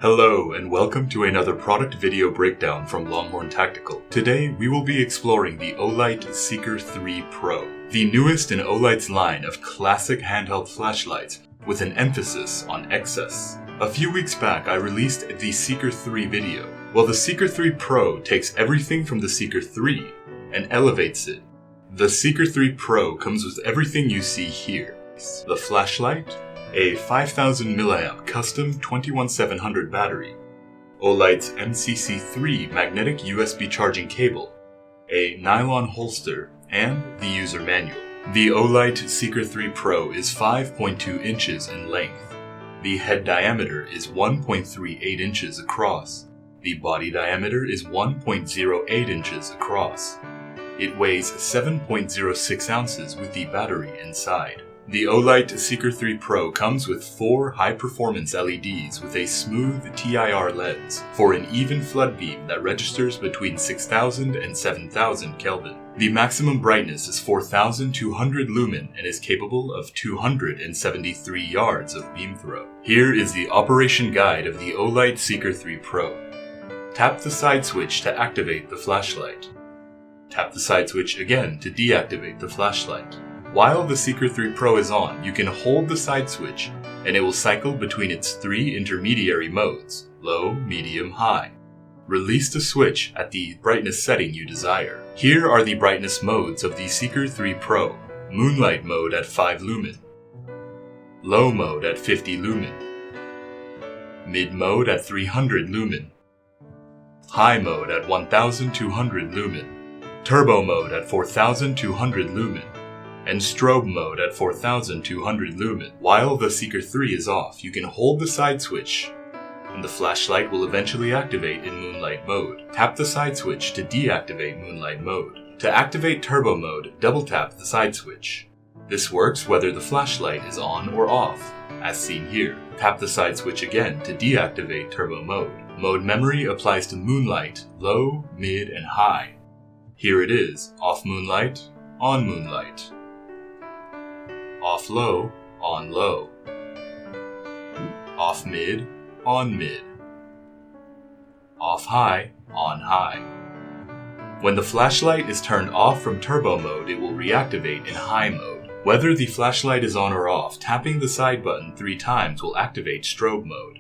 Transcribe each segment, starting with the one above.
Hello and welcome to another product video breakdown from Longhorn Tactical. Today we will be exploring the Olight Seeker 3 Pro, the newest in Olight's line of classic handheld flashlights with an emphasis on excess. A few weeks back I released the Seeker 3 video. Well, the Seeker 3 Pro takes everything from the Seeker 3 and elevates it. The Seeker 3 Pro comes with everything you see here. The flashlight, a 5000 mAh custom 21700 battery, Olight's MCC3 magnetic USB charging cable, a nylon holster, and the user manual. The Olight Seeker 3 Pro is 5.2 inches in length. The head diameter is 1.38 inches across. The body diameter is 1.08 inches across. It weighs 7.06 ounces with the battery inside. The Olight Seeker 3 Pro comes with 4 high-performance LEDs with a smooth TIR lens for an even flood beam that registers between 6000 and 7000 Kelvin. The maximum brightness is 4200 lumen and is capable of 273 yards of beam throw. Here is the operation guide of the Olight Seeker 3 Pro. Tap the side switch to activate the flashlight. Tap the side switch again to deactivate the flashlight. While the Seeker 3 Pro is on, you can hold the side switch and it will cycle between its 3 intermediary modes, low, medium, high. Release the switch at the brightness setting you desire. Here are the brightness modes of the Seeker 3 Pro. Moonlight mode at 5 lumen. Low mode at 50 lumen. Mid mode at 300 lumen. High mode at 1200 lumen. Turbo mode at 4200 lumen. And strobe mode at 4200 lumen. While the Seeker 3 is off, you can hold the side switch and the flashlight will eventually activate in Moonlight mode. Tap the side switch to deactivate Moonlight mode. To activate turbo mode, double tap the side switch. This works whether the flashlight is on or off, as seen here. Tap the side switch again to deactivate turbo mode. Mode memory applies to Moonlight, low, mid, and high. Here it is, off Moonlight, on Moonlight. Off low, on low. Off mid, on mid. Off high, on high. When the flashlight is turned off from turbo mode, it will reactivate in high mode. Whether the flashlight is on or off, tapping the side button 3 times will activate strobe mode.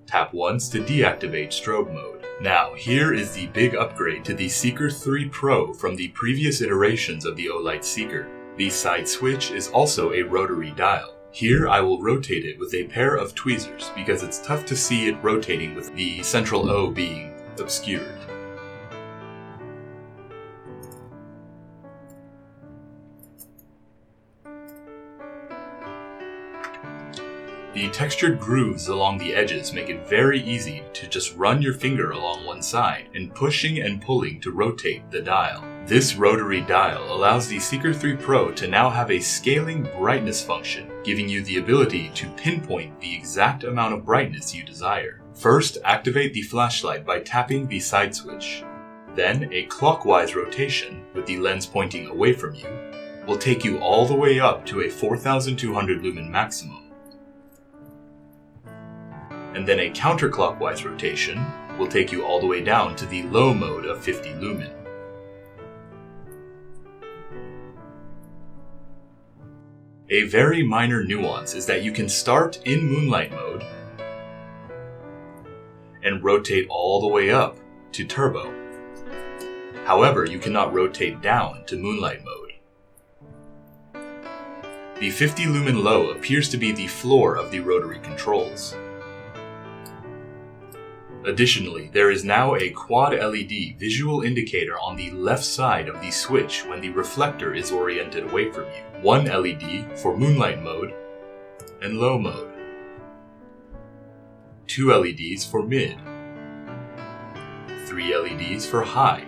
Tap once to deactivate strobe mode. Now, here is the big upgrade to the Seeker 3 Pro from the previous iterations of the Olight Seeker. The side switch is also a rotary dial. Here I will rotate it with a pair of tweezers because it's tough to see it rotating with the central O being obscured. The textured grooves along the edges make it very easy to just run your finger along one side and pushing and pulling to rotate the dial. This rotary dial allows the Seeker 3 Pro to now have a scaling brightness function, giving you the ability to pinpoint the exact amount of brightness you desire. First, activate the flashlight by tapping the side switch. Then, a clockwise rotation, with the lens pointing away from you, will take you all the way up to a 4200 lumen maximum. And then a counterclockwise rotation will take you all the way down to the low mode of 50 lumen. A very minor nuance is that you can start in Moonlight mode and rotate all the way up to turbo. However, you cannot rotate down to Moonlight mode. The 50 lumen low appears to be the floor of the rotary controls. Additionally, there is now a quad LED visual indicator on the left side of the switch when the reflector is oriented away from you. 1 LED for Moonlight mode and low mode. 2 LEDs for mid. 3 LEDs for high.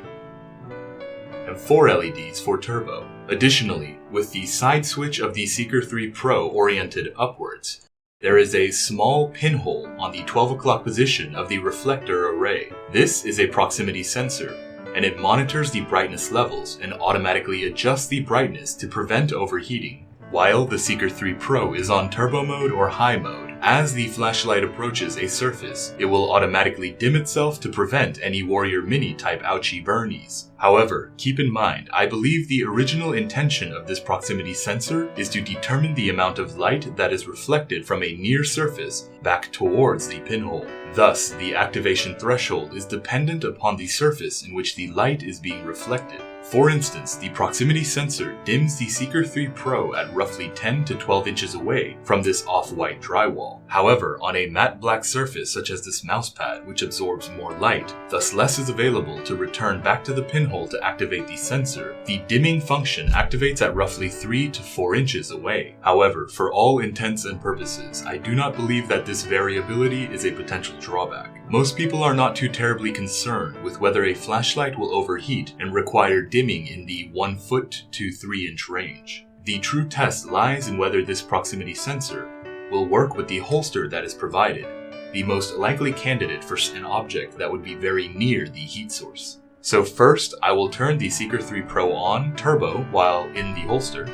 And 4 LEDs for turbo. Additionally, with the side switch of the Seeker 3 Pro oriented upwards, there is a small pinhole on the 12 o'clock position of the reflector array. This is a proximity sensor, and it monitors the brightness levels and automatically adjusts the brightness to prevent overheating. While the Seeker 3 Pro is on turbo mode or high mode, As the flashlight approaches a surface, it will automatically dim itself to prevent any Warrior Mini type ouchie burnies. However, keep in mind, I believe the original intention of this proximity sensor is to determine the amount of light that is reflected from a near surface back towards the pinhole. Thus, the activation threshold is dependent upon the surface in which the light is being reflected. For instance, the proximity sensor dims the Seeker 3 Pro at roughly 10 to 12 inches away from this off-white drywall. However, on a matte black surface such as this mousepad, which absorbs more light, thus less is available to return back to the pinhole to activate the sensor, the dimming function activates at roughly 3 to 4 inches away. However, for all intents and purposes, I do not believe that this variability is a potential drawback. Most people are not too terribly concerned with whether a flashlight will overheat and require dimming in the 1 foot to 3 inch range. The true test lies in whether this proximity sensor will work with the holster that is provided, the most likely candidate for an object that would be very near the heat source. So first, I will turn the Seeker 3 Pro on turbo while in the holster,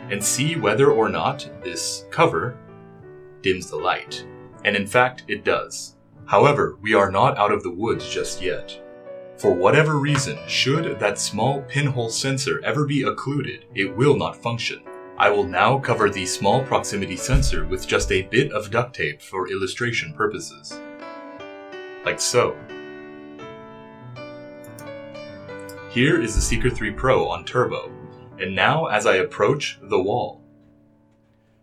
and see whether or not this cover dims the light. And in fact, it does. However, we are not out of the woods just yet. For whatever reason, should that small pinhole sensor ever be occluded, it will not function. I will now cover the small proximity sensor with just a bit of duct tape for illustration purposes. Like so. Here is the Seeker 3 Pro on turbo, and now as I approach the wall,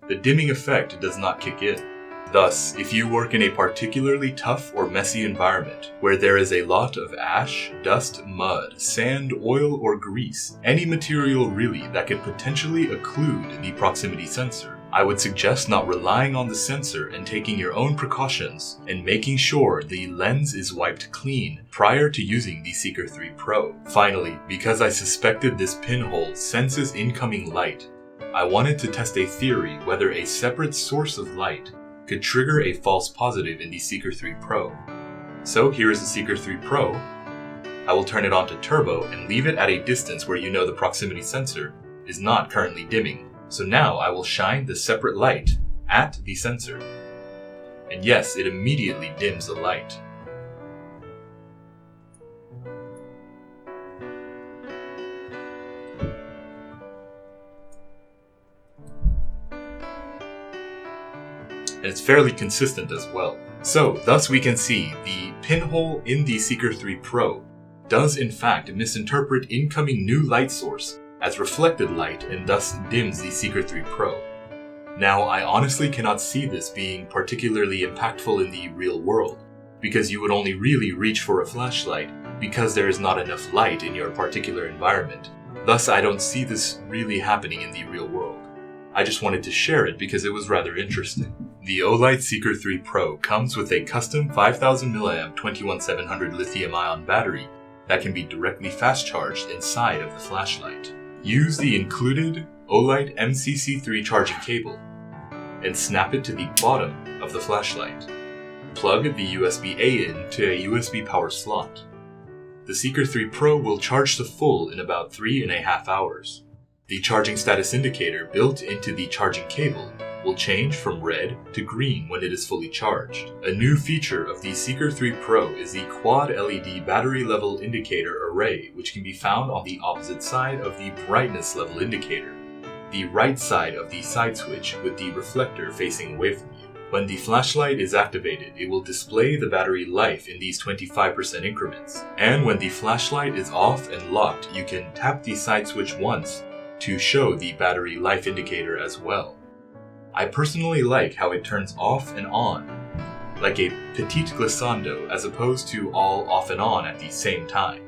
the dimming effect does not kick in. Thus, if you work in a particularly tough or messy environment, where there is a lot of ash, dust, mud, sand, oil, or grease, any material really that could potentially occlude the proximity sensor, I would suggest not relying on the sensor and taking your own precautions and making sure the lens is wiped clean prior to using the Seeker 3 Pro. Finally, because I suspected this pinhole senses incoming light, I wanted to test a theory whether a separate source of light could trigger a false positive in the Seeker 3 Pro. So here is the Seeker 3 Pro. I will turn it on to turbo and leave it at a distance where you know the proximity sensor is not currently dimming. So now I will shine the separate light at the sensor. And yes, it immediately dims the light. And it's fairly consistent as well. So, thus we can see the pinhole in the Seeker 3 Pro does in fact misinterpret incoming new light source as reflected light and thus dims the Seeker 3 Pro. Now, I honestly cannot see this being particularly impactful in the real world, because you would only really reach for a flashlight because there is not enough light in your particular environment. Thus, I don't see this really happening in the real world. I just wanted to share it because it was rather interesting. The Olight Seeker 3 Pro comes with a custom 5000 mAh 21700 lithium-ion battery that can be directly fast-charged inside of the flashlight. Use the included Olight MCC3 charging cable and snap it to the bottom of the flashlight. Plug the USB-A in to a USB power slot. The Seeker 3 Pro will charge to full in about 3.5 hours. The charging status indicator built into the charging cable will change from red to green when it is fully charged. A new feature of the Seeker 3 Pro is the quad LED battery level indicator array, which can be found on the opposite side of the brightness level indicator, the right side of the side switch with the reflector facing away from you. When the flashlight is activated, it will display the battery life in these 25% increments. And when the flashlight is off and locked, you can tap the side switch once to show the battery life indicator as well. I personally like how it turns off and on, like a petit glissando as opposed to all off and on at the same time.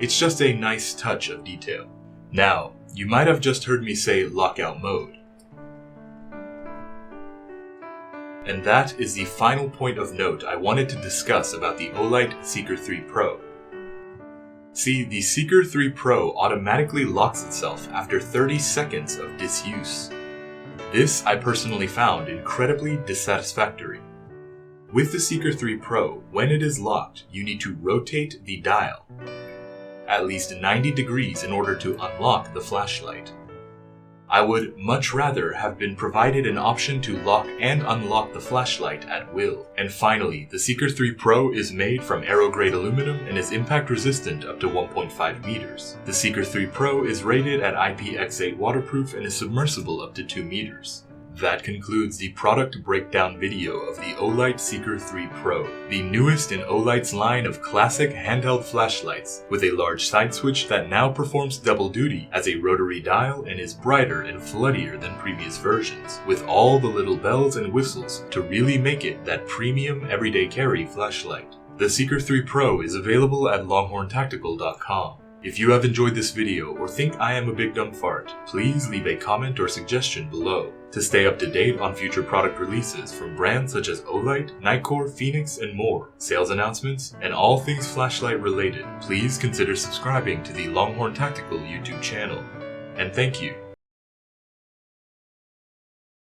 It's just a nice touch of detail. Now, you might have just heard me say lockout mode. And that is the final point of note I wanted to discuss about the Olight Seeker 3 Pro. See, the Seeker 3 Pro automatically locks itself after 30 seconds of disuse. This I personally found incredibly dissatisfactory. With the Seeker 3 Pro, when it is locked, you need to rotate the dial at least 90 degrees in order to unlock the flashlight. I would much rather have been provided an option to lock and unlock the flashlight at will. And finally, the Seeker 3 Pro is made from AERO-grade aluminum and is impact resistant up to 1.5 meters. The Seeker 3 Pro is rated at IPX8 waterproof and is submersible up to 2 meters. That concludes the product breakdown video of the Olight Seeker 3 Pro, the newest in Olight's line of classic handheld flashlights, with a large side switch that now performs double duty as a rotary dial and is brighter and floodier than previous versions, with all the little bells and whistles to really make it that premium everyday carry flashlight. The Seeker 3 Pro is available at longhorntactical.com. If you have enjoyed this video or think I am a big dumb fart, please leave a comment or suggestion below. To stay up to date on future product releases from brands such as Olight, Nitecore, Phoenix, and more, sales announcements, and all things flashlight related, please consider subscribing to the Longhorn Tactical YouTube channel. And thank you.